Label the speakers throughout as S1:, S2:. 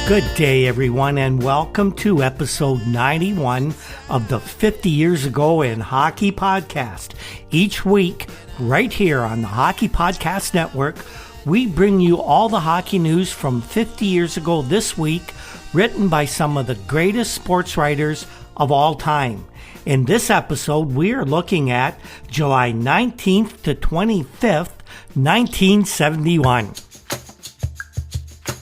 S1: Good day, everyone, and welcome to episode 91 of the 50 Years Ago in Hockey podcast. Each week, right here on the Hockey Podcast Network, we bring you all the hockey news from 50 years ago this week, written by some of the greatest sports writers of all time. In this episode, we are looking at July 19th to 25th, 1971.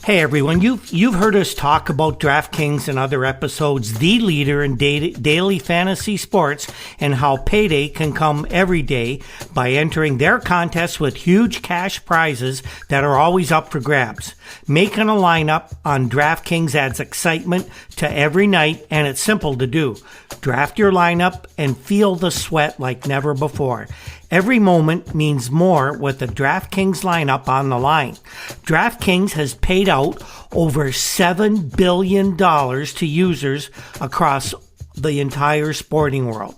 S1: Hey everyone, you've heard us talk about DraftKings in other episodes, the leader in daily fantasy sports, and how payday can come every day by entering their contests with huge cash prizes that are always up for grabs. Making a lineup on DraftKings adds excitement to every night, and it's simple to do. Draft your lineup and feel the sweat like never before. Every moment means more with the DraftKings lineup on the line. DraftKings has paid out over $7 billion to users across the entire sporting world.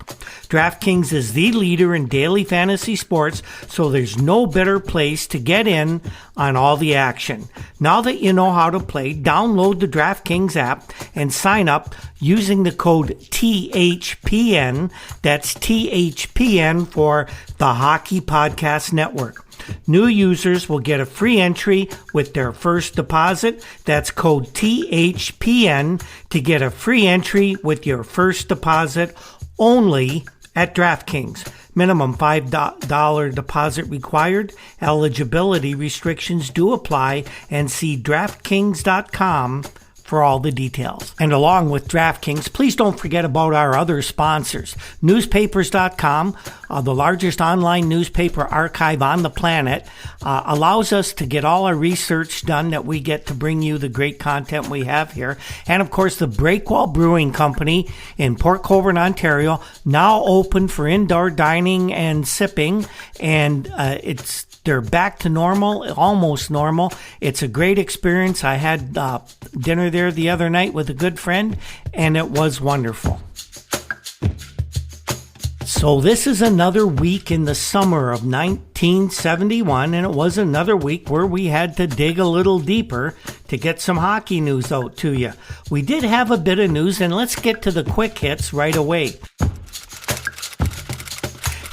S1: DraftKings is the leader in daily fantasy sports, so there's no better place to get in on all the action. Now that you know how to play, download the DraftKings app and sign up using the code THPN. That's THPN for the Hockey Podcast Network. New users will get a free entry with their first deposit. That's code THPN to get a free entry with your first deposit only at DraftKings. Minimum $5 deposit required. Eligibility restrictions do apply, and see DraftKings.com for all the details. And along with DraftKings, please don't forget about our other sponsors. Newspapers.com, the largest online newspaper archive on the planet, allows us to get all our research done that we get to bring you the great content we have here. And of course, the Breakwell Brewing Company in Port Colborne, Ontario, now open for indoor dining and sipping, and they're back to normal, almost normal. It's a great experience. I had dinner there the other night with a good friend, and it was wonderful. So this is another week in the summer of 1971, and it was another week where we had to dig a little deeper to get some hockey news out to you. We did have a bit of news, and let's get to the quick hits right away.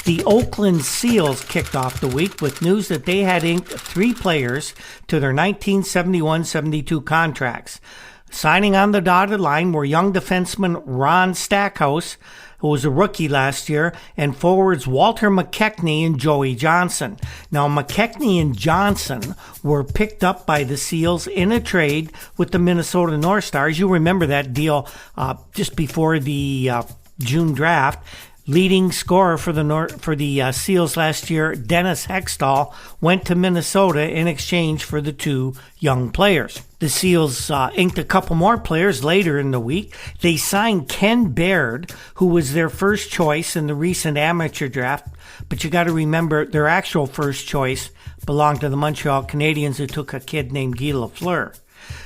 S1: The Oakland Seals kicked off the week with news that they had inked 3 players to their 1971-72 contracts. Signing on the dotted line were young defenseman Ron Stackhouse, who was a rookie last year, and forwards Walter McKechnie and Joey Johnson. Now, McKechnie and Johnson were picked up by the Seals in a trade with the Minnesota North Stars. You remember that deal just before the June draft. Leading scorer for the Seals last year, Dennis Hextall, went to Minnesota in exchange for the 2 young players. The Seals inked a couple more players later in the week. They signed Ken Baird, who was their first choice in the recent amateur draft. But you got to remember, their actual first choice belonged to the Montreal Canadiens, who took a kid named Guy Lafleur.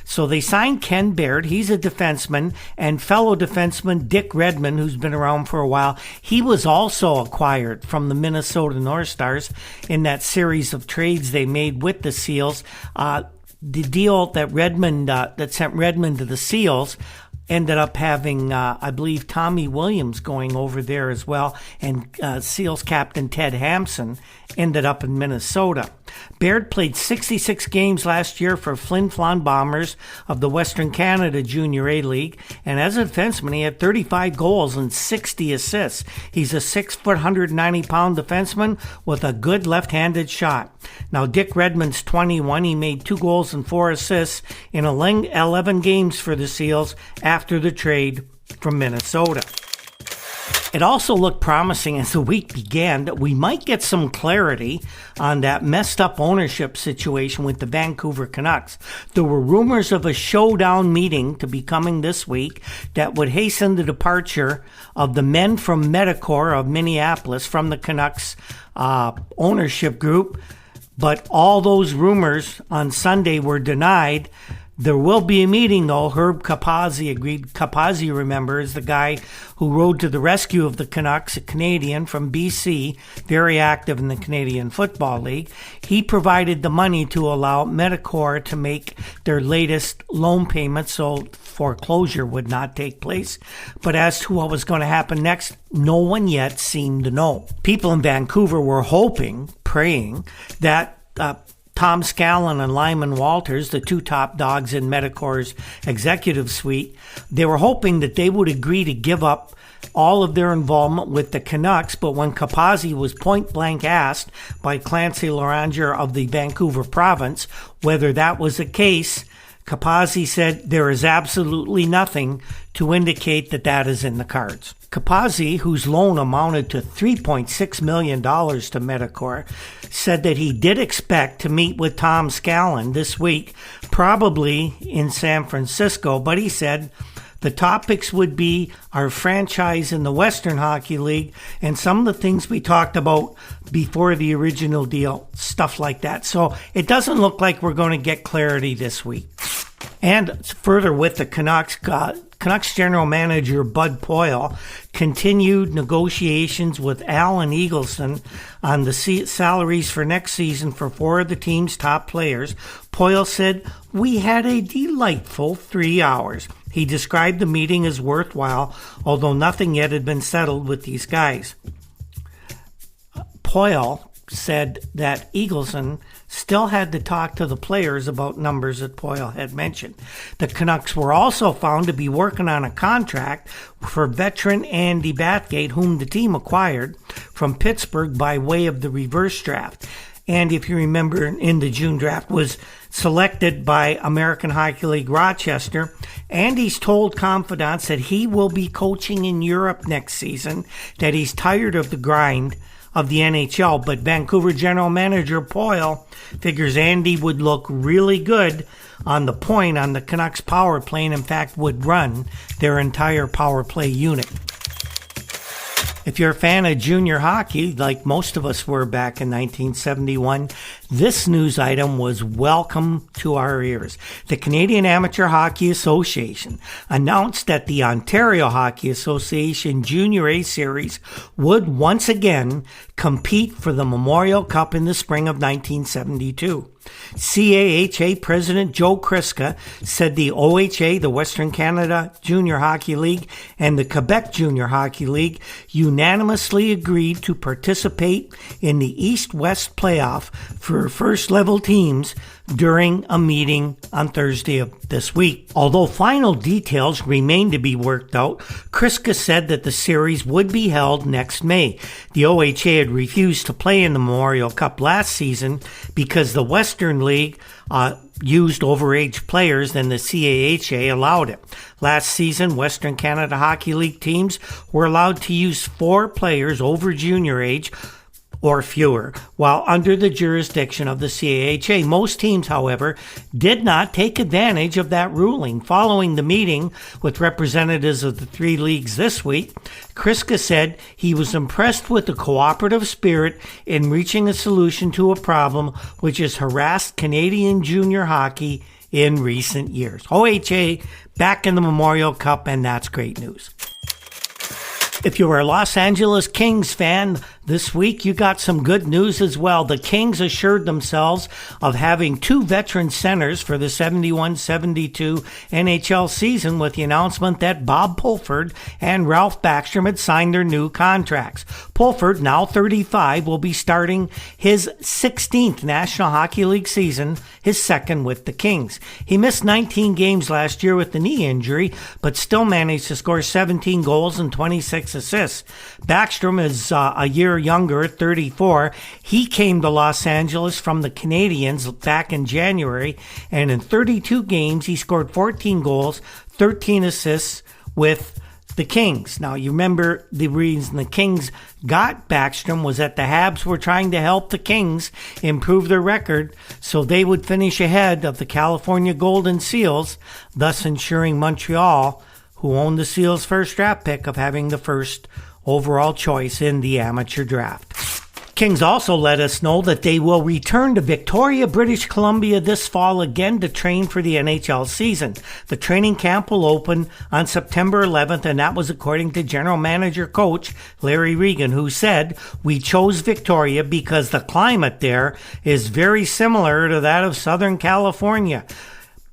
S1: So they signed Ken Baird. He's a defenseman, and fellow defenseman Dick Redmond, who's been around for a while. He was also acquired from the Minnesota North Stars in that series of trades they made with the Seals. The deal that sent Redmond to the Seals ended up having, I believe, Tommy Williams going over there as well, and Seals captain Ted Hampson ended up in Minnesota. Baird played 66 games last year for Flin Flon Bombers of the Western Canada Junior A League, and as a defenseman, he had 35 goals and 60 assists. He's a 6-foot, 190-pound defenseman with a good left-handed shot. Now, Dick Redmond's 21. He made 2 goals and 4 assists in 11 games for the Seals after the trade from Minnesota. It also looked promising as the week began that we might get some clarity on that messed up ownership situation with the Vancouver Canucks. There were rumors of a showdown meeting to be coming this week that would hasten the departure of the men from Medicor of Minneapolis from the Canucks ownership group. But all those rumors on Sunday were denied. There will be a meeting, though. Herb Capazzi agreed. Capazzi, remember, is the guy who rode to the rescue of the Canucks, a Canadian from BC, very active in the Canadian Football League. He provided the money to allow Medicor to make their latest loan payment so foreclosure would not take place. But as to what was going to happen next, no one yet seemed to know. People in Vancouver were hoping, praying, that Tom Scallon and Lyman Walters, the two top dogs in Medicor's executive suite, they were hoping that they would agree to give up all of their involvement with the Canucks. But when Capazzi was point blank asked by Clancy Loranger of the Vancouver province whether that was the case, Capazzi said there is absolutely nothing to indicate that that is in the cards. Capazzi, whose loan amounted to $3.6 million to Medicor, said that he did expect to meet with Tom Scallon this week, probably in San Francisco, but he said the topics would be our franchise in the Western Hockey League and some of the things we talked about before the original deal, stuff like that. So it doesn't look like we're going to get clarity this week. And further with the Canucks, Canucks general manager Bud Poile continued negotiations with Alan Eagleson on the salaries for next season for four of the team's top players. Poile said, "We had a delightful 3 hours." He described the meeting as worthwhile, although nothing yet had been settled with these guys. Poile said that Eagleson still had to talk to the players about numbers that Poile had mentioned. The Canucks were also found to be working on a contract for veteran Andy Bathgate, whom the team acquired from Pittsburgh by way of the reverse draft. And if you remember, in the June draft, was selected by American Hockey League Rochester. Andy's told confidants that he will be coaching in Europe next season, that he's tired of the grind of the NHL, but Vancouver general manager Poile figures Andy would look really good on the point on the Canucks power play, and in fact would run their entire power play unit. If you're a fan of junior hockey, like most of us were back in 1971, this news item was welcome to our ears. The Canadian Amateur Hockey Association announced that the Ontario Hockey Association Junior A Series would once again compete for the Memorial Cup in the spring of 1972. CAHA President Joe Kriska said the OHA, the Western Canada Junior Hockey League, and the Quebec Junior Hockey League unanimously agreed to participate in the East-West playoff for first-level teams during a meeting on Thursday of this week. Although final details remain to be worked out, Kriska said that the series would be held next May. The OHA had refused to play in the Memorial Cup last season because the Western League used overage players and the CAHA allowed it. Last season, Western Canada Hockey League teams were allowed to use 4 players over junior age or fewer, while under the jurisdiction of the CAHA. Most teams, however, did not take advantage of that ruling. Following the meeting with representatives of the 3 leagues this week, Kriska said he was impressed with the cooperative spirit in reaching a solution to a problem which has harassed Canadian junior hockey in recent years. OHA back in the Memorial Cup, and that's great news. If you're a Los Angeles Kings fan, this week you got some good news as well. The Kings assured themselves of having 2 veteran centers for the 71-72 NHL season with the announcement that Bob Pulford and Ralph Backstrom had signed their new contracts. Pulford, now 35, will be starting his 16th National Hockey League season, his second with the Kings. He missed 19 games last year with the knee injury, but still managed to score 17 goals and 26 assists. Backstrom is a year younger, 34. He came to Los Angeles from the Canadiens back in January, and in 32 games, he scored 14 goals, 13 assists with the Kings. Now, you remember the reason the Kings got Backstrom was that the Habs were trying to help the Kings improve their record so they would finish ahead of the California Golden Seals, thus ensuring Montreal, who owned the Seals' first draft pick, of having the first overall choice in the amateur draft. Kings also let us know that they will return to Victoria, British Columbia this fall again to train for the NHL season. The training camp will open on September 11th, and that was according to General Manager Coach Larry Regan, who said, "We chose Victoria because the climate there is very similar to that of Southern California.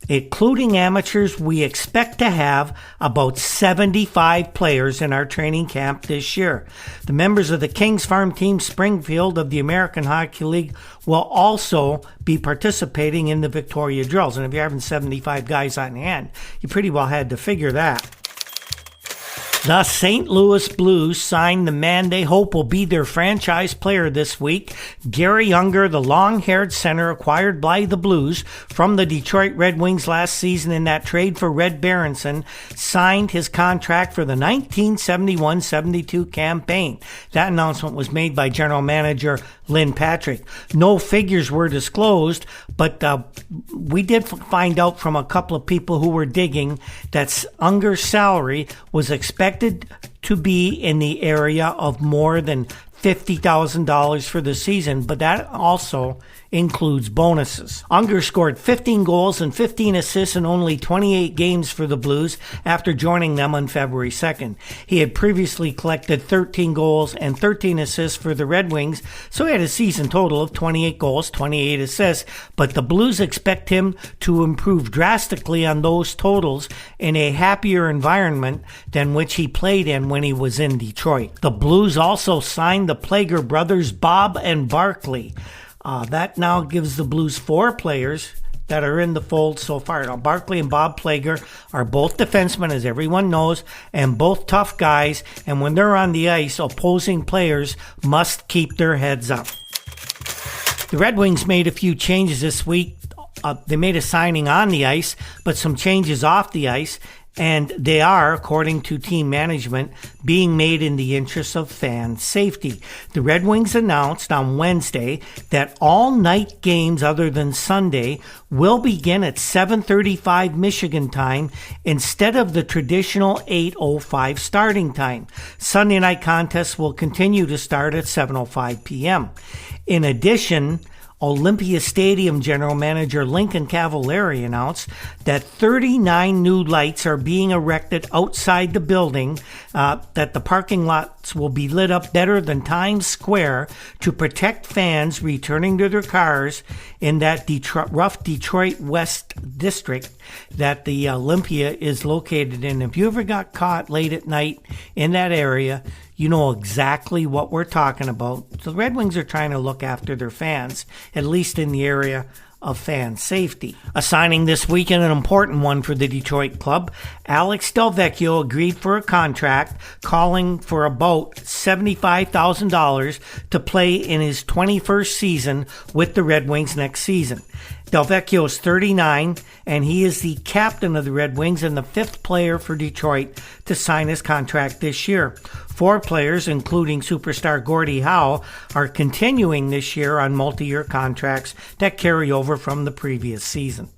S1: Including amateurs, we expect to have about 75 players in our training camp this year." The members of the Kings farm team Springfield of the American Hockey League will also be participating in the Victoria drills. And if you're having 75 guys on hand, you pretty well had to figure that. The St. Louis Blues signed the man they hope will be their franchise player this week. Gary Unger, the long-haired center acquired by the Blues from the Detroit Red Wings last season in that trade for Red Berenson, signed his contract for the 1971-72 campaign. That announcement was made by General Manager Lynn Patrick. No figures were disclosed, but we did find out from a couple of people who were digging that Unger's salary was expected to be in the area of more than $50,000 for the season, but that also includes bonuses. Unger scored 15 goals and 15 assists in only 28 games for the Blues after joining them on February 2nd. He had previously collected 13 goals and 13 assists for the Red Wings, so he had a season total of 28 goals, 28 assists, but the Blues expect him to improve drastically on those totals in a happier environment than which he played in when he was in Detroit. The Blues also signed the Plager brothers, Bob and Barkley. That now gives the Blues 4 players that are in the fold so far. Now, Barkley and Bob Plager are both defensemen, as everyone knows, and both tough guys. And when they're on the ice, opposing players must keep their heads up. The Red Wings made a few changes this week. They made a signing on the ice, but some changes off the ice. And they are, according to team management, being made in the interest of fan safety. The Red Wings announced on Wednesday that all night games other than Sunday will begin at 7:35 Michigan time instead of the traditional 8:05 starting time. Sunday night contests will continue to start at 7:05 p.m. In addition, Olympia Stadium General Manager Lincoln Cavallari announced that 39 new lights are being erected outside the building, that the parking lots will be lit up better than Times Square to protect fans returning to their cars in that rough Detroit West district that the Olympia is located in. If you ever got caught late at night in that area, you know exactly what we're talking about. So the Red Wings are trying to look after their fans, at least in the area of fan safety. A signing this weekend, an important one for the Detroit club. Alex Del Vecchio agreed for a contract calling for about $75,000 to play in his 21st season with the Red Wings next season. Del Vecchio is 39, and he is the captain of the Red Wings and the 5th player for Detroit to sign his contract this year. 4 players, including superstar Gordie Howe, are continuing this year on multi-year contracts that carry over from the previous season.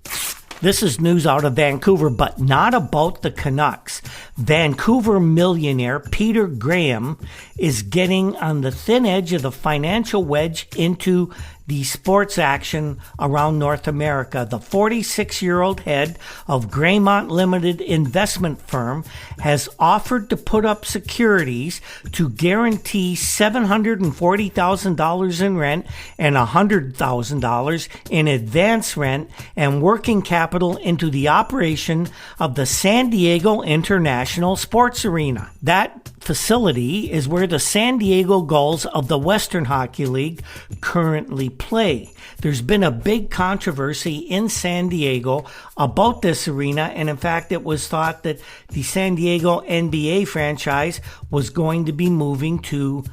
S1: This is news out of Vancouver, but not about the Canucks. Vancouver millionaire Peter Graham is getting on the thin edge of the financial wedge into the sports action around North America. The 46-year-old head of Graymont Limited investment firm has offered to put up securities to guarantee $740,000 in rent and $100,000 in advance rent and working capital into the operation of the San Diego International Sports Arena. That facility is where the San Diego Gulls of the Western Hockey League currently play. There's been a big controversy in San Diego about this arena, and in fact it was thought that the San Diego NBA franchise was going to be moving to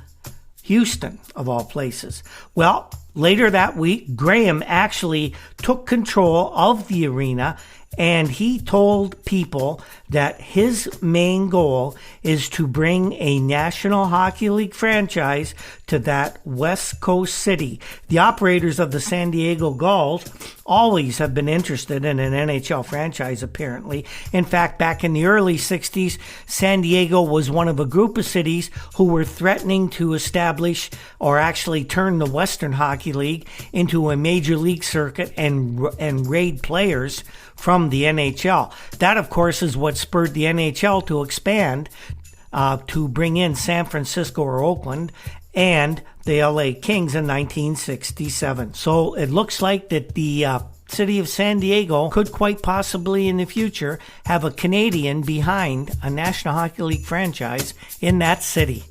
S1: Houston, of all places. Well, later that week, Graham actually took control of the arena And he told people that his main goal is to bring a National Hockey League franchise to that West Coast city. The operators of the San Diego Gulls always have been interested in an NHL franchise, apparently. In fact, back in the early 60s, San Diego was one of a group of cities who were threatening to establish or actually turn the Western Hockey League into a major league circuit and raid players from the NHL. That, of course, is what spurred the NHL to expand to bring in San Francisco or Oakland and the LA Kings in 1967. So it looks like that the city of San Diego could quite possibly in the future have a Canadian behind a National Hockey League franchise in that city.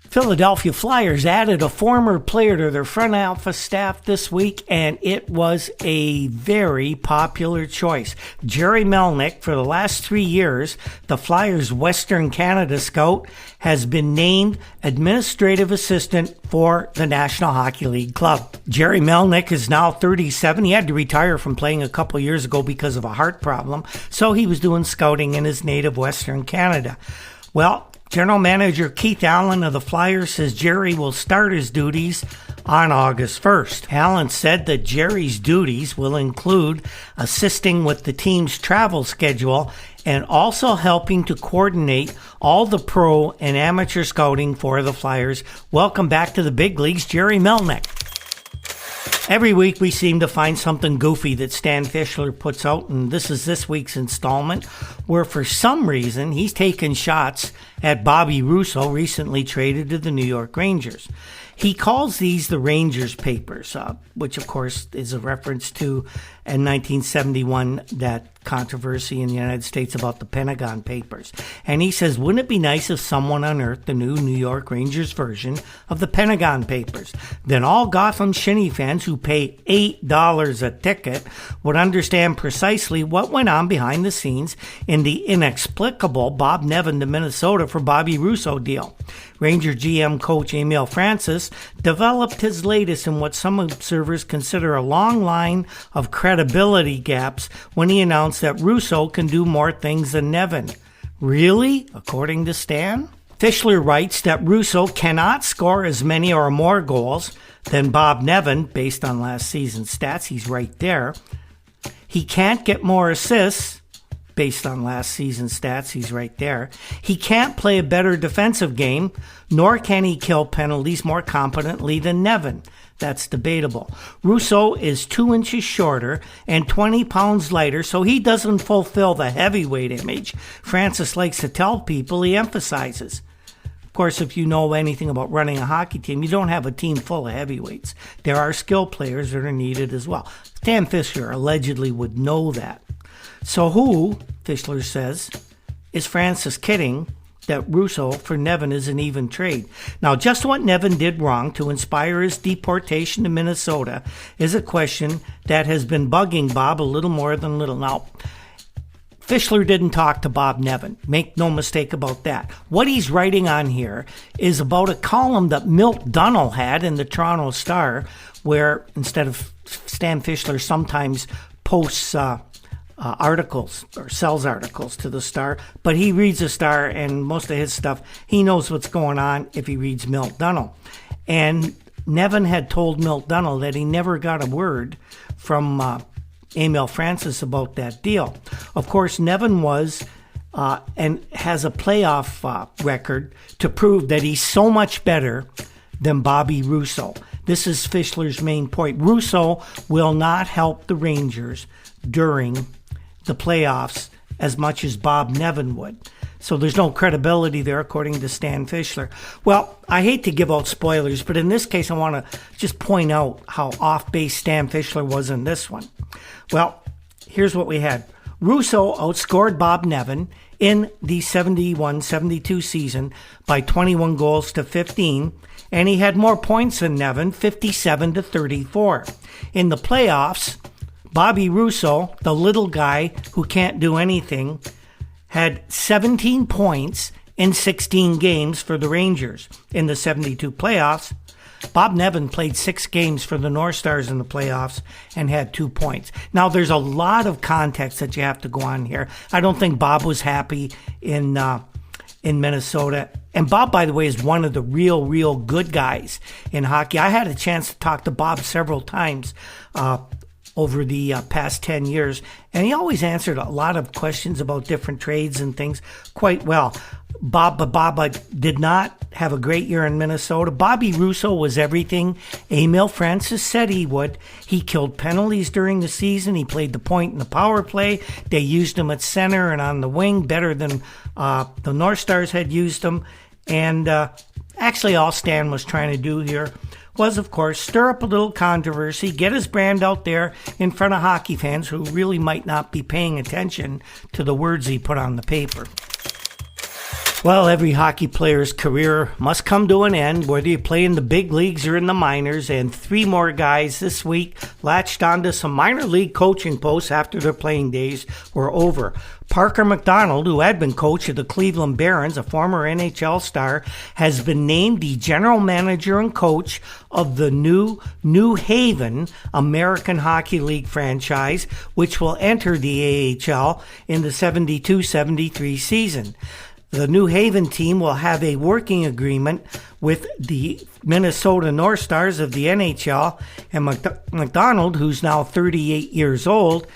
S1: Philadelphia Flyers added a former player to their front office staff this week, and it was a very popular choice. Jerry Melnick, for the last 3 years, the Flyers' Western Canada scout, has been named administrative assistant for the National Hockey League club. Jerry Melnick is now 37. He had to retire from playing a couple years ago because of a heart problem, so he was doing scouting in his native Western Canada. Well, General Manager Keith Allen of the Flyers says Jerry will start his duties on August 1st. Allen said that Jerry's duties will include assisting with the team's travel schedule and also helping to coordinate all the pro and amateur scouting for the Flyers. Welcome back to the big leagues, Jerry Melnick. Every week we seem to find something goofy that Stan Fischler puts out, and this is this week's installment, where for some reason he's taken shots at Bobby Russo, recently traded to the New York Rangers. He calls these the Rangers Papers, which of course is a reference to in 1971 that controversy in the United States about the Pentagon Papers. And he says, wouldn't it be nice if someone unearthed the new New York Rangers version of the Pentagon Papers? Then all Gotham Shinny fans who pay $8 a ticket would understand precisely what went on behind the scenes in the inexplicable Bob Nevin to Minnesota for Bobby Russo deal. Ranger GM coach Emil Francis developed his latest in what some observers consider a long line of credibility gaps when he announced that Russo can do more things than Nevin. Really? According to Stan? Fischler writes that Russo cannot score as many or more goals than Bob Nevin, based on last season's stats. He's right there. He can't get more assists, based on last season's stats. He's right there. He can't play a better defensive game, nor can he kill penalties more competently than Nevin. That's debatable. Russo is 2 inches shorter and 20 pounds lighter, so he doesn't fulfill the heavyweight image Francis likes to tell people he emphasizes. Of course, if you know anything about running a hockey team, you don't have a team full of heavyweights. There are skill players that are needed as well. Stan Fischler allegedly would know that. So who, Fischler says, is Francis kidding that Russo for Nevin is an even trade? Now, just what Nevin did wrong to inspire his deportation to Minnesota is a question that has been bugging Bob a little more than little. Now, Fischler didn't talk to Bob Nevin. Make no mistake about that. What he's writing on here is about a column that Milt Dunnell had in the Toronto Star, where instead of Stan Fischler sometimes posts articles or sells articles to the Star, but he reads the Star and most of his stuff, he knows what's going on if he reads Milt Dunnell. And Nevin had told Milt Dunnell that he never got a word from Emil Francis about that deal. Of course, Nevin was and has a playoff record to prove that he's so much better than Bobby Russo. This is Fischler's main point. Russo will not help the Rangers during the playoffs as much as Bob Nevin would. So there's no credibility there, according to Stan Fischler. Well, I hate to give out spoilers, but in this case, I want to just point out how off-base Stan Fischler was in this one. Well, here's what we had. Russo outscored Bob Nevin in the 71-72 season by 21 goals to 15, and he had more points than Nevin, 57-34. In the playoffs, Bobby Russo, the little guy who can't do anything, had 17 points in 16 games for the Rangers. In the 72 playoffs, Bob Nevin played 6 games for the North Stars in the playoffs and had 2 points. Now, there's a lot of context that you have to go on here. I don't think Bob was happy in Minnesota. And Bob, by the way, is one of the real good guys in hockey. I had a chance to talk to Bob several times over the past 10 years, and he always answered a lot of questions about different trades and things quite well. Bob did not have a great year in Minnesota. Bobby Russo was everything Emil Francis said he would. He killed penalties during the season. He played the point in the power play. They used him at center and on the wing better than the North Stars had used him. And actually all Stan was trying to do here was, of course, stir up a little controversy, get his brand out there in front of hockey fans who really might not be paying attention to the words he put on the paper. Well, every hockey player's career must come to an end, whether you play in the big leagues or in the minors, and 3 more guys this week latched onto some minor league coaching posts after their playing days were over. Parker McDonald, who had been coach of the Cleveland Barons, a former NHL star, has been named the general manager and coach of the New Haven American Hockey League franchise, which will enter the AHL in the 72-73 season. The New Haven team will have a working agreement with the Minnesota North Stars of the NHL, and McDonald, who's now 38 years old,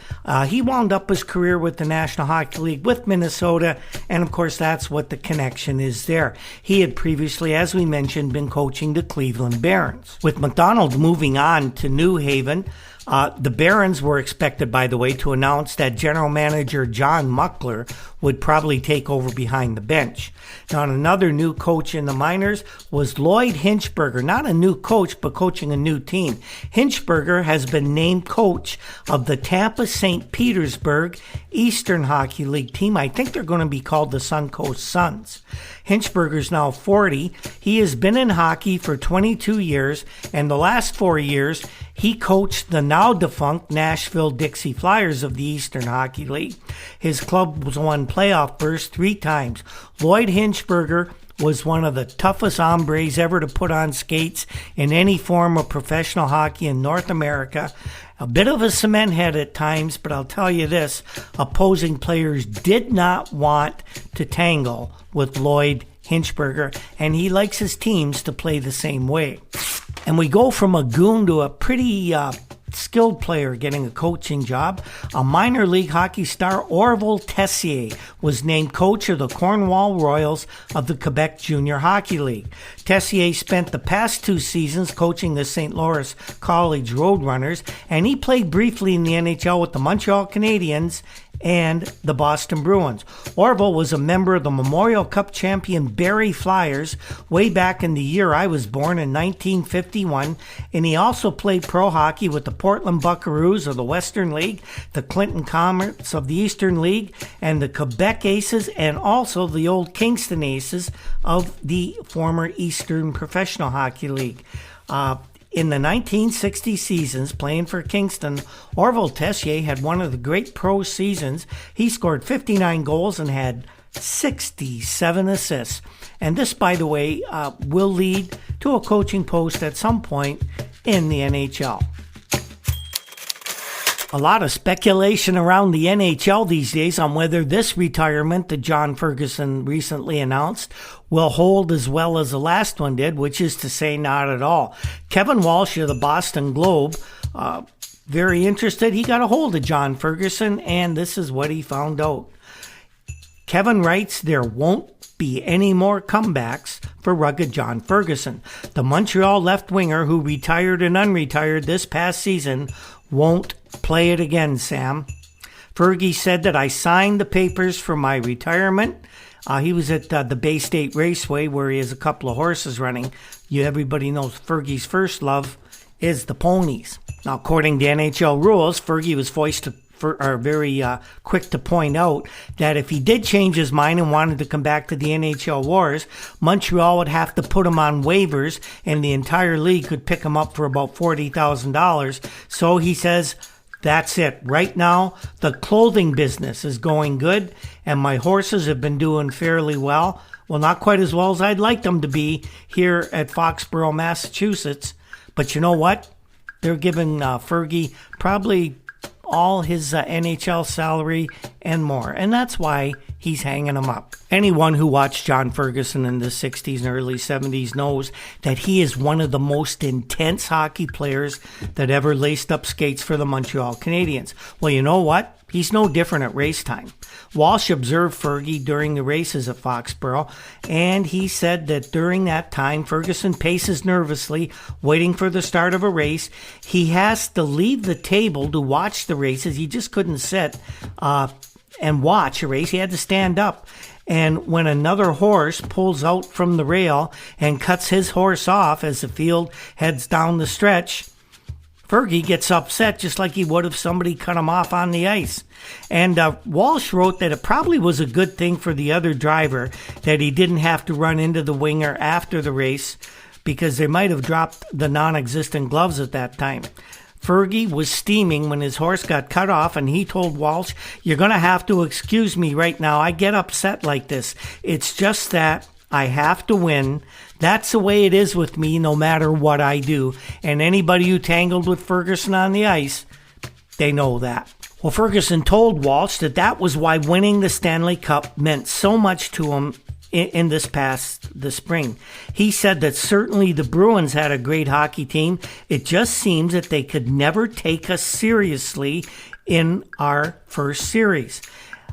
S1: he wound up his career with the National Hockey League with Minnesota, and of course that's what the connection is there. He had previously, as we mentioned, been coaching the Cleveland Barons. With McDonald moving on to New Haven, the Barons were expected, by the way, to announce that general manager John Muckler would probably take over behind the bench. Now, another new coach in the minors was Lloyd Hinchberger. Not a new coach, but coaching a new team. Hinchberger has been named coach of the Tampa St. Petersburg Eastern Hockey League team. I think they're going to be called the Suncoast Suns. Hinchberger's now 40. He has been in hockey for 22 years, and the last 4 years, he coached the now defunct Nashville Dixie Flyers of the Eastern Hockey League. His club was won playoff berths 3 times. Lloyd Hinchberger was one of the toughest hombres ever to put on skates in any form of professional hockey in North America. A bit of a cement head at times, but I'll tell you this, opposing players did not want to tangle with Lloyd Hinchberger, and he likes his teams to play the same way. And we go from a goon to a pretty skilled player getting a coaching job. A minor league hockey star, Orville Tessier, was named coach of the Cornwall Royals of the Quebec Junior Hockey League. Tessier spent the past 2 seasons coaching the St. Louis College Roadrunners, and he played briefly in the NHL with the Montreal Canadiens and the Boston Bruins. Orville was a member of the Memorial Cup champion Barrie Flyers way back in the year I was born in 1951, and he also played pro hockey with the Portland Buckaroos of the Western League, the Clinton Comets of the Eastern League, and the Quebec Aces, and also the old Kingston Aces of the former Eastern Professional Hockey League. In the 1960 seasons, playing for Kingston, Orville Tessier had one of the great pro seasons. He scored 59 goals and had 67 assists. And this, by the way, will lead to a coaching post at some point in the NHL. A lot of speculation around the NHL these days on whether this retirement that John Ferguson recently announced will hold as well as the last one did, which is to say not at all. Kevin Walsh of the Boston Globe, very interested. He got a hold of John Ferguson, and this is what he found out. Kevin writes, there won't be any more comebacks for rugged John Ferguson. The Montreal left winger who retired and unretired this past season won't play it again, Sam. Fergie said that I signed the papers for my retirement. He was at the Bay State Raceway where he has a couple of horses running. Everybody knows Fergie's first love is the ponies. Now, according to NHL rules, Fergie was very quick to point out that if he did change his mind and wanted to come back to the NHL wars, Montreal would have to put him on waivers, and the entire league could pick him up for about $40,000. So he says, that's it. Right now, the clothing business is going good, and my horses have been doing fairly well. Well, not quite as well as I'd like them to be here at Foxborough, Massachusetts. But you know what? They're giving Fergie probably all his NHL salary and more. And that's why he's hanging them up. Anyone who watched John Ferguson in the 60s and early 70s knows that he is one of the most intense hockey players that ever laced up skates for the Montreal Canadiens. Well, you know what? He's no different at race time. Walsh observed Fergie during the races at Foxborough, and he said that during that time, Ferguson paces nervously, waiting for the start of a race. He has to leave the table to watch the races. He just couldn't sit and watch a race. He had to stand up. And when another horse pulls out from the rail and cuts his horse off as the field heads down the stretch, Fergie gets upset just like he would if somebody cut him off on the ice. And Walsh wrote that it probably was a good thing for the other driver that he didn't have to run into the winger after the race, because they might have dropped the non-existent gloves at that time. Fergie was steaming when his horse got cut off, and he told Walsh, "You're going to have to excuse me right now. I get upset like this. It's just that I have to win. That's the way it is with me no matter what I do." And anybody who tangled with Ferguson on the ice, they know that. Well, Ferguson told Walsh that was why winning the Stanley Cup meant so much to him in the spring. He said that certainly the Bruins had a great hockey team. It just seems that they could never take us seriously in our first series.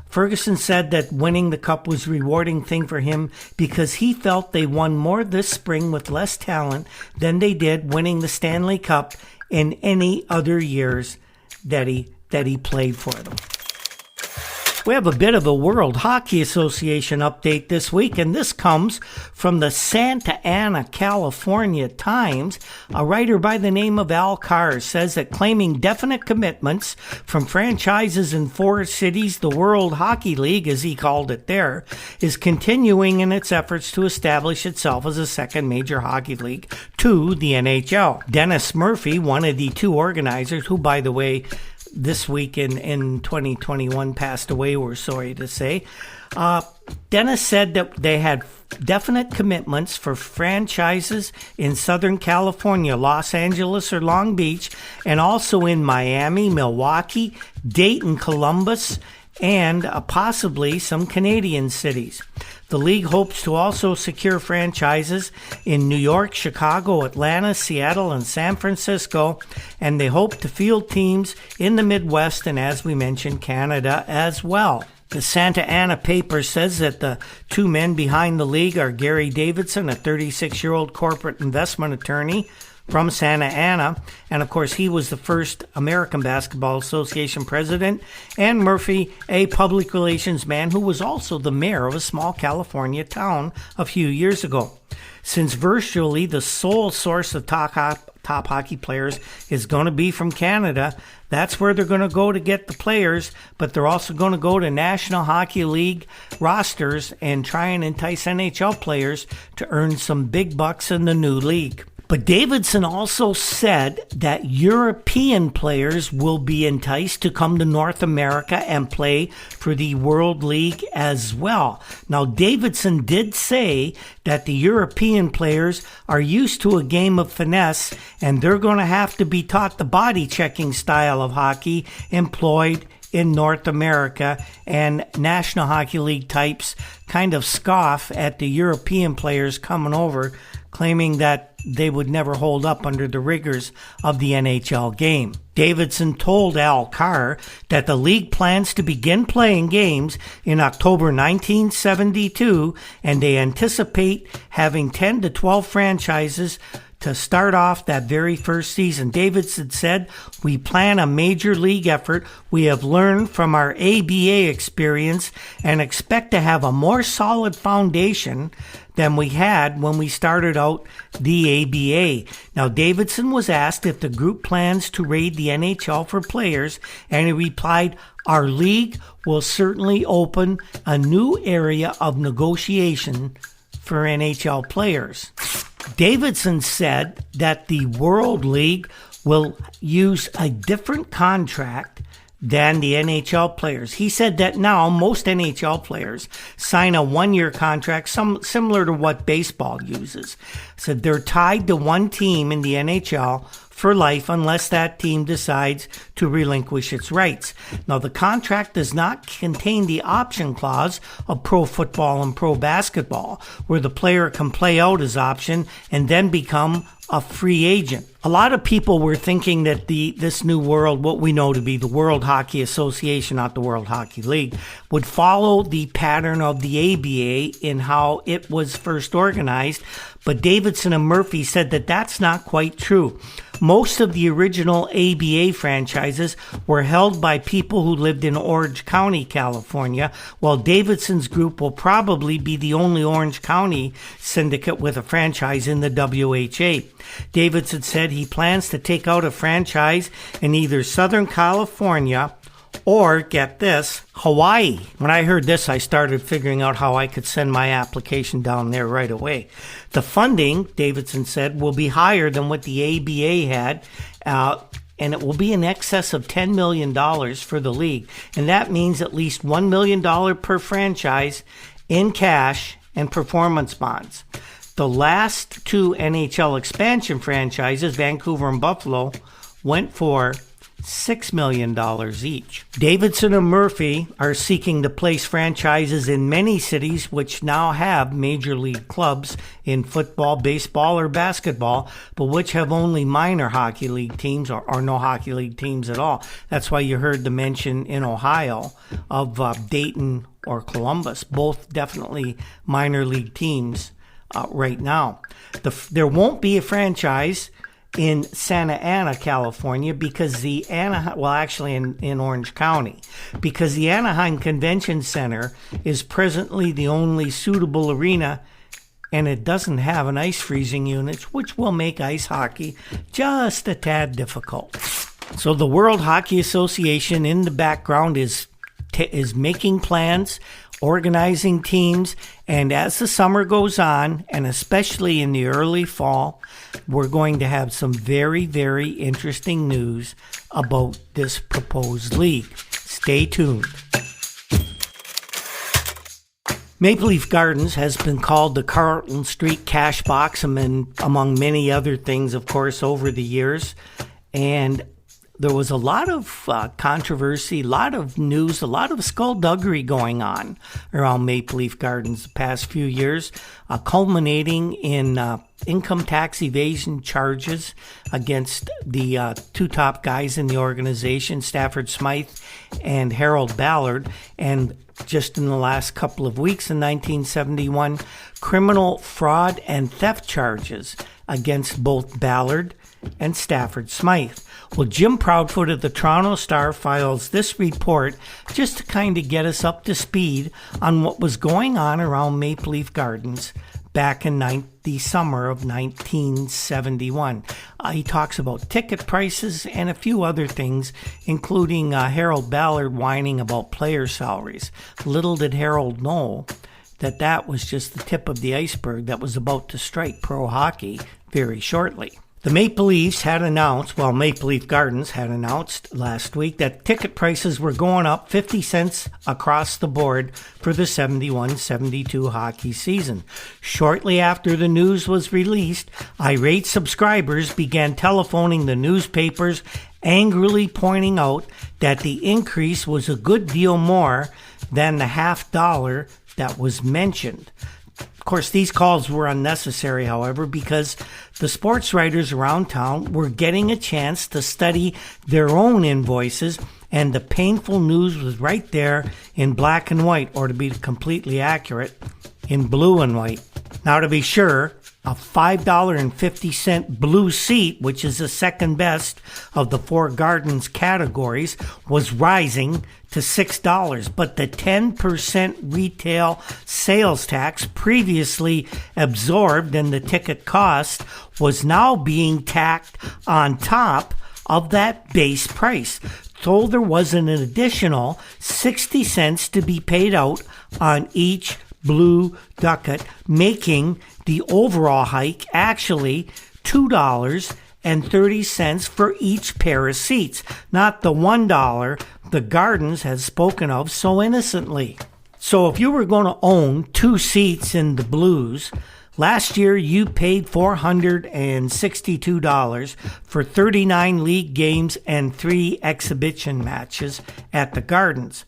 S1: Ferguson said that winning the cup was a rewarding thing for him because he felt they won more this spring with less talent than they did winning the Stanley Cup in any other years that he played for them. We have a bit of a World Hockey Association update this week, and this comes from the Santa Ana, California Times. A writer by the name of Al Carr says that claiming definite commitments from franchises in 4 cities, the World Hockey League, as he called it there, is continuing in its efforts to establish itself as a second major hockey league to the NHL. Dennis Murphy, one of the 2 organizers, who, by the way, this week in 2021 passed away, we're sorry to say. Dennis said that they had definite commitments for franchises in Southern California, Los Angeles or Long Beach, and also in Miami, Milwaukee, Dayton, Columbus, and possibly some Canadian cities. The league hopes to also secure franchises in New York, Chicago, Atlanta, Seattle, and San Francisco, and they hope to field teams in the Midwest and, as we mentioned, Canada as well. The Santa Ana paper says that the 2 men behind the league are Gary Davidson, a 36-year-old corporate investment attorney from Santa Ana, and of course he was the first American Basketball Association president, and Murphy, a public relations man who was also the mayor of a small California town a few years ago. Since virtually the sole source of top hockey players is going to be from Canada, that's where they're going to go to get the players, but they're also going to go to National Hockey League rosters and try and entice NHL players to earn some big bucks in the new league. But Davidson also said that European players will be enticed to come to North America and play for the World League as well. Now, Davidson did say that the European players are used to a game of finesse, and they're going to have to be taught the body-checking style of hockey employed in North America, and National Hockey League types kind of scoff at the European players coming over, claiming that they would never hold up under the rigors of the NHL game. Davidson told Al Carr that the league plans to begin playing games in October 1972, and they anticipate having 10 to 12 franchises to start off that very first season. Davidson said, "We plan a major league effort. We have learned from our ABA experience and expect to have a more solid foundation than we had when we started out the ABA." Now, Davidson was asked if the group plans to raid the NHL for players, and he replied, "Our league will certainly open a new area of negotiation for NHL players." Davidson said that the World League will use a different contract than the NHL players. He said that now most NHL players sign a one-year contract, similar to what baseball uses. Said they're tied to one team in the NHL for life unless that team decides to relinquish its rights. Now, the contract does not contain the option clause of pro football and pro basketball, where the player can play out his option and then become a free agent. A lot of people were thinking that this new world, what we know to be the World Hockey Association, not the World Hockey League, would follow the pattern of the ABA in how it was first organized. But Davidson and Murphy said that that's not quite true. Most of the original ABA franchises were held by people who lived in Orange County, California, while Davidson's group will probably be the only Orange County syndicate with a franchise in the WHA. Davidson said he plans to take out a franchise in either Southern California or, get this, Hawaii. When I heard this, I started figuring out how I could send my application down there right away. The funding, Davidson said, will be higher than what the ABA had, and it will be in excess of $10 million for the league. And that means at least $1 million per franchise in cash and performance bonds. The last two NHL expansion franchises, Vancouver and Buffalo, went for $6 million each. Davidson and Murphy are seeking to place franchises in many cities which now have major league clubs in football, baseball, or basketball, but which have only minor hockey league teams or no hockey league teams at all. That's why you heard the mention in Ohio of Dayton or Columbus, both definitely minor league teams right now. There won't be a franchise in Santa Ana, California, because in Orange County, because the Anaheim Convention Center is presently the only suitable arena, and it doesn't have an ice freezing unit, which will make ice hockey just a tad difficult. So the World Hockey Association in the background is making plans, organizing teams, and as the summer goes on, and especially in the early fall, we're going to have some very, very interesting news about this proposed league. Stay tuned. Maple Leaf Gardens has been called the Carlton Street Cash Box, among many other things, of course, over the years. And there was a lot of controversy, a lot of news, a lot of skullduggery going on around Maple Leaf Gardens the past few years, culminating in income tax evasion charges against the two top guys in the organization, Stafford Smythe and Harold Ballard, and just in the last couple of weeks in 1971, criminal fraud and theft charges against both Ballard and Stafford Smythe. Well, Jim Proudfoot of the Toronto Star files this report just to kind of get us up to speed on what was going on around Maple Leaf Gardens back in the summer of 1971. He talks about ticket prices and a few other things, including Harold Ballard whining about player salaries. Little did Harold know that was just the tip of the iceberg that was about to strike pro hockey very shortly. The Maple Leafs Maple Leaf Gardens had announced last week that ticket prices were going up 50 cents across the board for the 71-72 hockey season. Shortly after the news was released, irate subscribers began telephoning the newspapers, angrily pointing out that the increase was a good deal more than the $50 that was mentioned. Of course, these calls were unnecessary, however, because the sports writers around town were getting a chance to study their own invoices, and the painful news was right there in black and white, or to be completely accurate, in blue and white. Now, to be sure, a $5.50 blue seat, which is the second best of the four Gardens categories, was rising to $6, but the 10% retail sales tax previously absorbed in the ticket cost was now being tacked on top of that base price. So there was an additional 60 cents to be paid out on each blue ducat, making the overall hike actually $2 for each pair of seats, not the $1 the Gardens has spoken of so innocently. So if you were going to own 2 seats in the Blues, last year you paid $462 for 39 league games and 3 exhibition matches at the Gardens.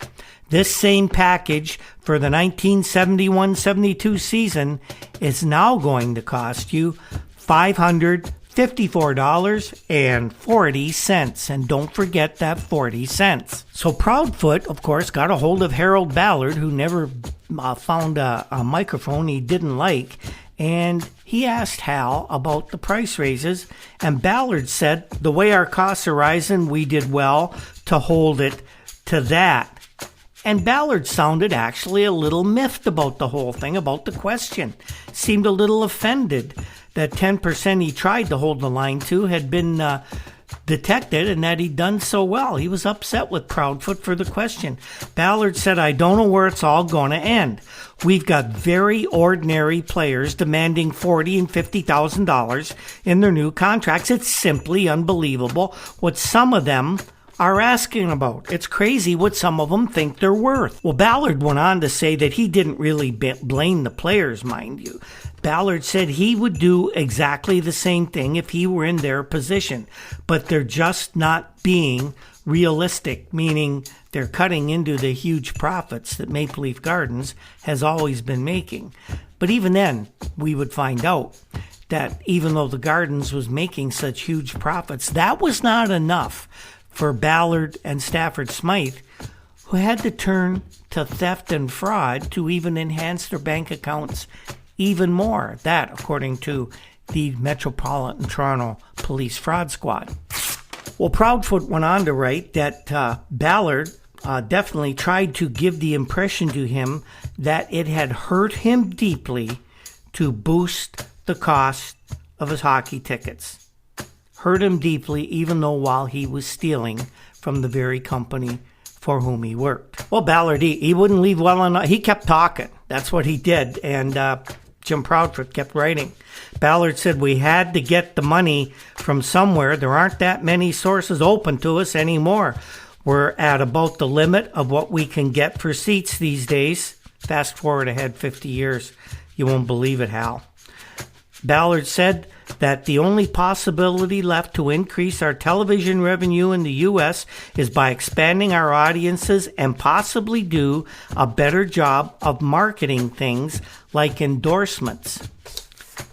S1: This same package for the 1971-72 season is now going to cost you $554.40, and don't forget that 40 cents. So Proudfoot, of course, got a hold of Harold Ballard, who never found a microphone he didn't like, and he asked Hal about the price raises, and Ballard said, the way our costs are rising, we did well to hold it to that. And Ballard sounded actually a little miffed about the whole thing, about the question. Seemed a little offended that 10% he tried to hold the line to had been detected and that he'd done so well. He was upset with Proudfoot for the question. Ballard said, I don't know where it's all going to end. We've got very ordinary players demanding $40,000 and $50,000 in their new contracts. It's simply unbelievable what some of them are asking about. It's crazy what some of them think they're worth. Well, Ballard went on to say that he didn't really blame the players, mind you. Ballard said he would do exactly the same thing if he were in their position, but they're just not being realistic, meaning they're cutting into the huge profits that Maple Leaf Gardens has always been making. But even then, we would find out that even though the Gardens was making such huge profits, that was not enough for Ballard and Stafford Smythe, who had to turn to theft and fraud to even enhance their bank accounts even more. That, according to the Metropolitan Toronto Police Fraud Squad. Well, Proudfoot went on to write that Ballard definitely tried to give the impression to him that it had hurt him deeply to boost the cost of his hockey tickets. Hurt him deeply, even though while he was stealing from the very company for whom he worked. Well, Ballard, he wouldn't leave well enough. He kept talking. That's what he did. And Jim Proudfoot kept writing. Ballard said, we had to get the money from somewhere. There aren't that many sources open to us anymore. We're at about the limit of what we can get for seats these days. Fast forward ahead 50 years. You won't believe it, Hal. Ballard said that the only possibility left to increase our television revenue in the U.S. is by expanding our audiences and possibly do a better job of marketing things like endorsements.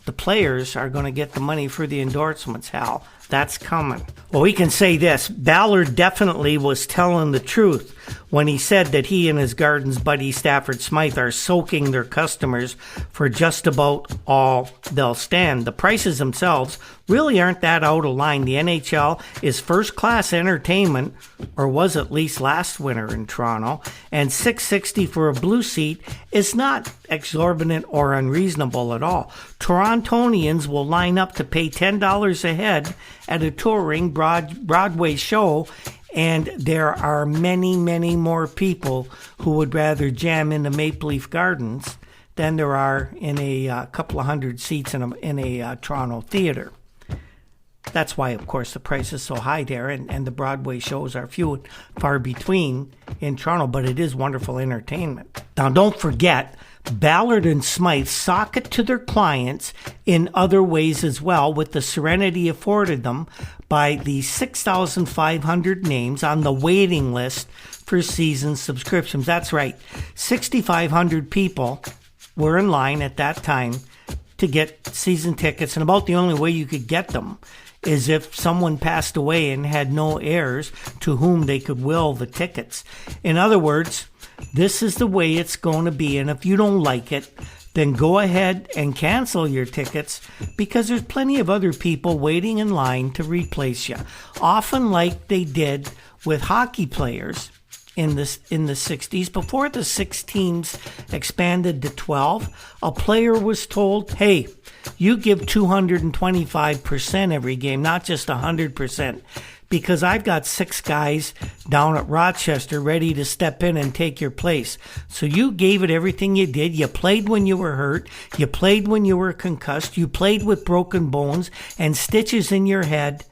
S1: The players are going to get the money for the endorsements, Hal. That's coming. Well, we can say this. Ballard definitely was telling the truth when he said that he and his Gardens buddy Stafford Smythe are soaking their customers for just about all they'll stand. The prices themselves really aren't that out of line. The NHL is first-class entertainment, or was at least last winter in Toronto, and $660 for a blue seat is not exorbitant or unreasonable at all. Torontonians will line up to pay $10 a head at a touring Broadway show, and there are many, many more people who would rather jam into Maple Leaf Gardens than there are in a couple of hundred seats in a Toronto theater. That's why, of course, the price is so high there, and the Broadway shows are few and far between in Toronto, but it is wonderful entertainment. Now, don't forget, Ballard and Smythe sock it to their clients in other ways as well, with the serenity afforded them by the 6,500 names on the waiting list for season subscriptions. That's right, 6,500 people were in line at that time to get season tickets, and about the only way you could get them is if someone passed away and had no heirs to whom they could will the tickets. In other words, this is the way it's going to be, and if you don't like it, then go ahead and cancel your tickets, because there's plenty of other people waiting in line to replace you. Often like they did with hockey players in the 60s. Before the 6 teams expanded to 12, a player was told, hey, you give 225% every game, not just 100%. because I've got 6 guys down at Rochester ready to step in and take your place. So you gave it everything you did. You played when you were hurt. You played when you were concussed. You played with broken bones and stitches in your head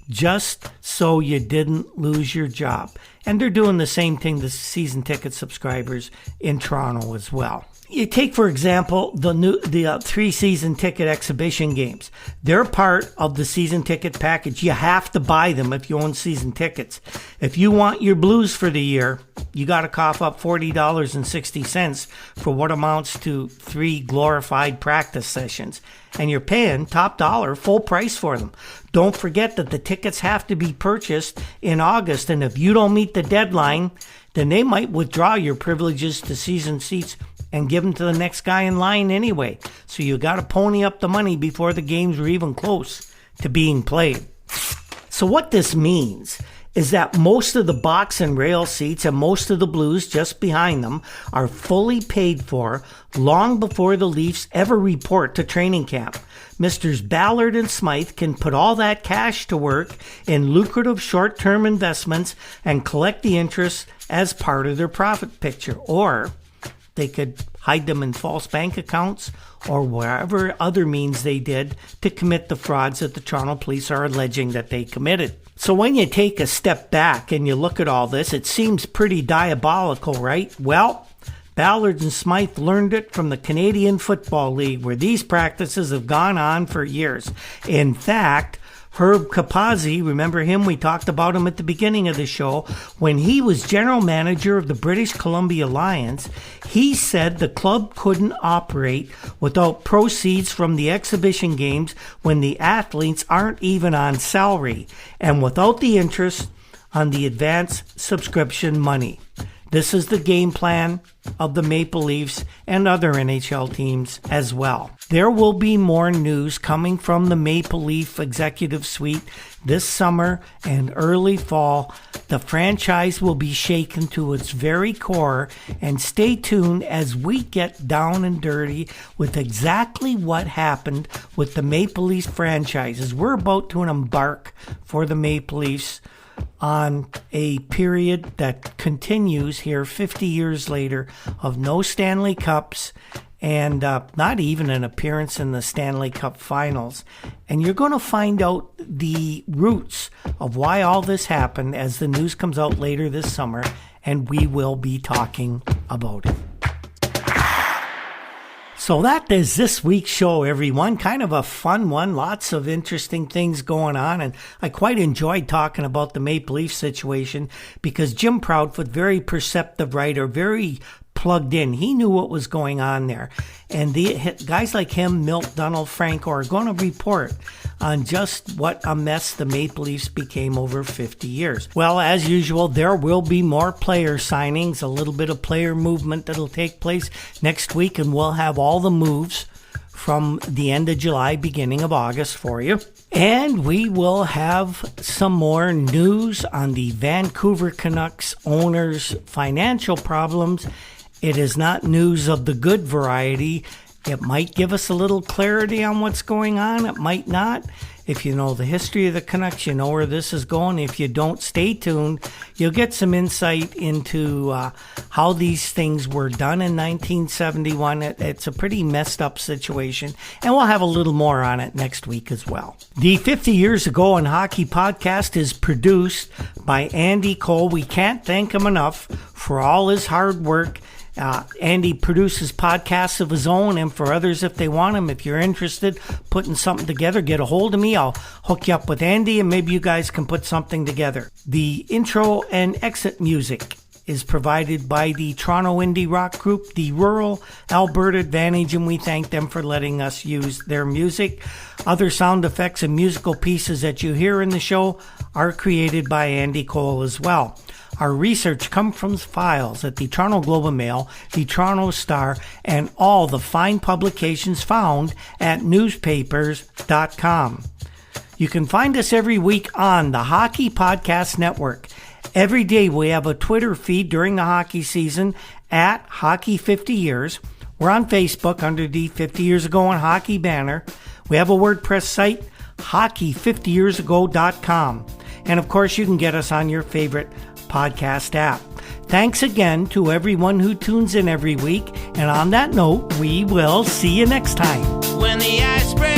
S1: just so you didn't lose your job. And they're doing the same thing to season ticket subscribers in Toronto as well. You take, for example, the 3 season ticket exhibition games. They're part of the season ticket package. You have to buy them if you own season tickets. If you want your Blues for the year, you got to cough up $40.60 for what amounts to 3 glorified practice sessions. And you're paying top dollar, full price for them. Don't forget that the tickets have to be purchased in August. And if you don't meet the deadline, then they might withdraw your privileges to season seats and give them to the next guy in line anyway. So you got to pony up the money before the games are even close to being played. So what this means is that most of the box and rail seats and most of the Blues just behind them are fully paid for long before the Leafs ever report to training camp. Misters Ballard and Smythe can put all that cash to work in lucrative short-term investments and collect the interest as part of their profit picture. Or they could hide them in false bank accounts or whatever other means they did to commit the frauds that the Toronto Police are alleging that they committed. So when you take a step back and you look at all this, it seems pretty diabolical, right? Well, Ballard and Smythe learned it from the Canadian Football League, where these practices have gone on for years. In fact, Herb Capazzi, remember him? We talked about him at the beginning of the show. When he was general manager of the British Columbia Lions, he said the club couldn't operate without proceeds from the exhibition games when the athletes aren't even on salary and without the interest on the advance subscription money. This is the game plan of the Maple Leafs and other NHL teams as well. There will be more news coming from the Maple Leaf executive suite this summer and early fall. The franchise will be shaken to its very core, and stay tuned as we get down and dirty with exactly what happened with the Maple Leafs franchises. We're about to embark for the Maple Leafs on a period that continues here 50 years later of no Stanley Cups and not even an appearance in the Stanley Cup Finals. And you're going to find out the roots of why all this happened as the news comes out later this summer, and we will be talking about it. So that is this week's show, everyone. Kind of a fun one. Lots of interesting things going on. And I quite enjoyed talking about the Maple Leaf situation because Jim Proudfoot, very perceptive writer, very plugged in. He knew what was going on there. And the guys like him, Milt, Donald, Franco, are going to report on just what a mess the Maple Leafs became over 50 years. Well, as usual, there will be more player signings, a little bit of player movement that'll take place next week, and we'll have all the moves from the end of July, beginning of August for you. And we will have some more news on the Vancouver Canucks owners' financial problems. It is not news of the good variety. It might give us a little clarity on what's going on. It might not. If you know the history of the Canucks, you know where this is going. If you don't, stay tuned. You'll get some insight into how these things were done in 1971. It's a pretty messed up situation, and we'll have a little more on it next week as well. The 50 Years Ago in Hockey podcast is produced by Andy Cole. We can't thank him enough for all his hard work. Andy produces podcasts of his own and for others if they want them. If you're interested putting something together, get a hold of me. I'll hook you up with Andy and maybe you guys can put something together. The intro and exit music is provided by the Toronto indie rock group, the Rural Alberta Advantage, and we thank them for letting us use their music. Other sound effects and musical pieces that you hear in the show are created by Andy Cole as well. Our research comes from files at the Toronto Globe and Mail, the Toronto Star, and all the fine publications found at newspapers.com. You can find us every week on the Hockey Podcast Network. Every day we have a Twitter feed during the hockey season at Hockey 50 Years. We're on Facebook under the 50 Years Ago in Hockey banner. We have a WordPress site, hockey50yearsago.com. And of course, you can get us on your favorite podcast app. Thanks again to everyone who tunes in every week. And on that note, we will see you next time.
S2: When the ice breaks.